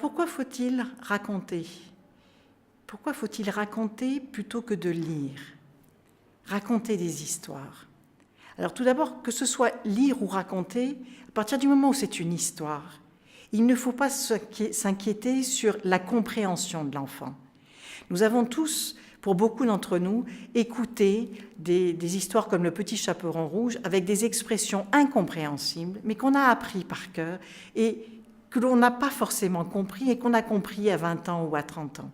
pourquoi faut-il raconter? Pourquoi faut-il raconter plutôt que de lire? Raconter des histoires. Alors tout d'abord, que ce soit lire ou raconter, à partir du moment où c'est une histoire, il ne faut pas s'inquiéter sur la compréhension de l'enfant. Nous avons tous, pour beaucoup d'entre nous, écouté des histoires comme Le Petit Chaperon Rouge avec des expressions incompréhensibles, mais qu'on a appris par cœur et que l'on n'a pas forcément compris et qu'on a compris à 20 ans ou à 30 ans.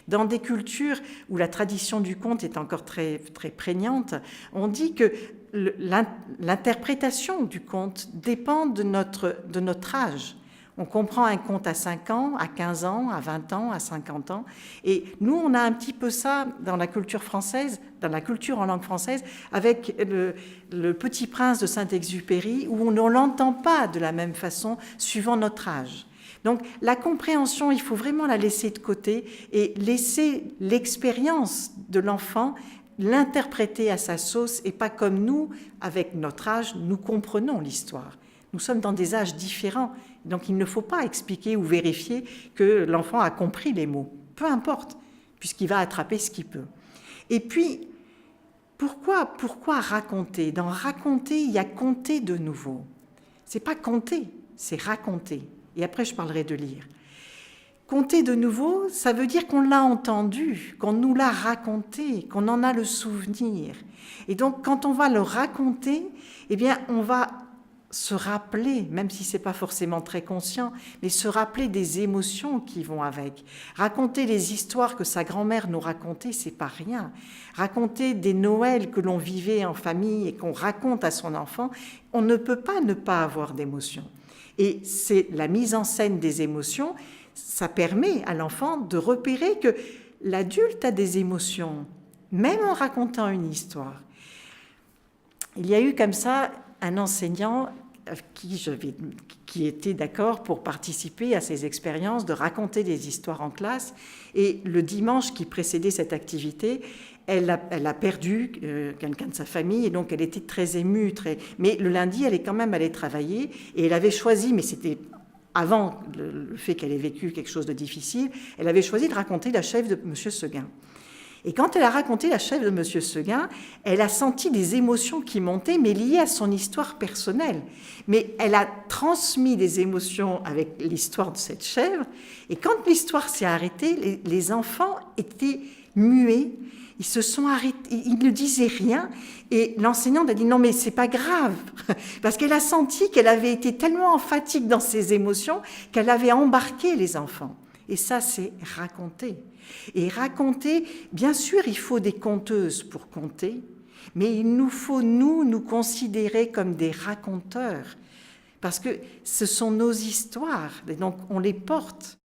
Dans des cultures où la tradition du conte est encore très, très prégnante, on dit que l'interprétation du conte dépend de notre âge. On comprend un conte à 5 ans, à 15 ans, à 20 ans, à 50 ans. Et nous, on a un petit peu ça dans la culture française, dans la culture en langue française, avec le Petit Prince de Saint-Exupéry, où on ne l'entend pas de la même façon suivant notre âge. Donc la compréhension, il faut vraiment la laisser de côté et laisser l'expérience de l'enfant l'interpréter à sa sauce et pas comme nous, avec notre âge, nous comprenons l'histoire. Nous sommes dans des âges différents, donc il ne faut pas expliquer ou vérifier que l'enfant a compris les mots, peu importe, puisqu'il va attraper ce qu'il peut. Et puis, pourquoi raconter? Dans raconter, il y a compter de nouveau. C'est pas compter, c'est raconter. Et après, je parlerai de lire. Compter de nouveau, ça veut dire qu'on l'a entendu, qu'on nous l'a raconté, qu'on en a le souvenir. Et donc, quand on va le raconter, eh bien, on va se rappeler, même si c'est pas forcément très conscient, mais se rappeler des émotions qui vont avec. Raconter les histoires que sa grand-mère nous racontait, c'est pas rien. Raconter des Noëls que l'on vivait en famille et qu'on raconte à son enfant, on ne peut pas ne pas avoir d'émotions. Et c'est la mise en scène des émotions, ça permet à l'enfant de repérer que l'adulte a des émotions, même en racontant une histoire. Il y a eu comme ça un enseignant qui était d'accord pour participer à ces expériences de raconter des histoires en classe. Et le dimanche qui précédait cette activité, elle a perdu quelqu'un de sa famille et donc elle était très émue. Mais le lundi, elle est quand même allée travailler et elle avait choisi, mais c'était avant le fait qu'elle ait vécu quelque chose de difficile, elle avait choisi de raconter la chèvre de M. Seguin. Et quand elle a raconté la chèvre de M. Seguin, elle a senti des émotions qui montaient, mais liées à son histoire personnelle. Mais elle a transmis des émotions avec l'histoire de cette chèvre. Et quand l'histoire s'est arrêtée, les enfants étaient muets. Ils se sont arrêtés, ils ne disaient rien. Et l'enseignante a dit non, mais c'est pas grave. Parce qu'elle a senti qu'elle avait été tellement emphatique dans ses émotions qu'elle avait embarqué les enfants. Et ça, c'est raconter. Et raconter, bien sûr, il faut des conteuses pour conter, mais il nous faut, nous considérer comme des raconteurs, parce que ce sont nos histoires, et donc on les porte.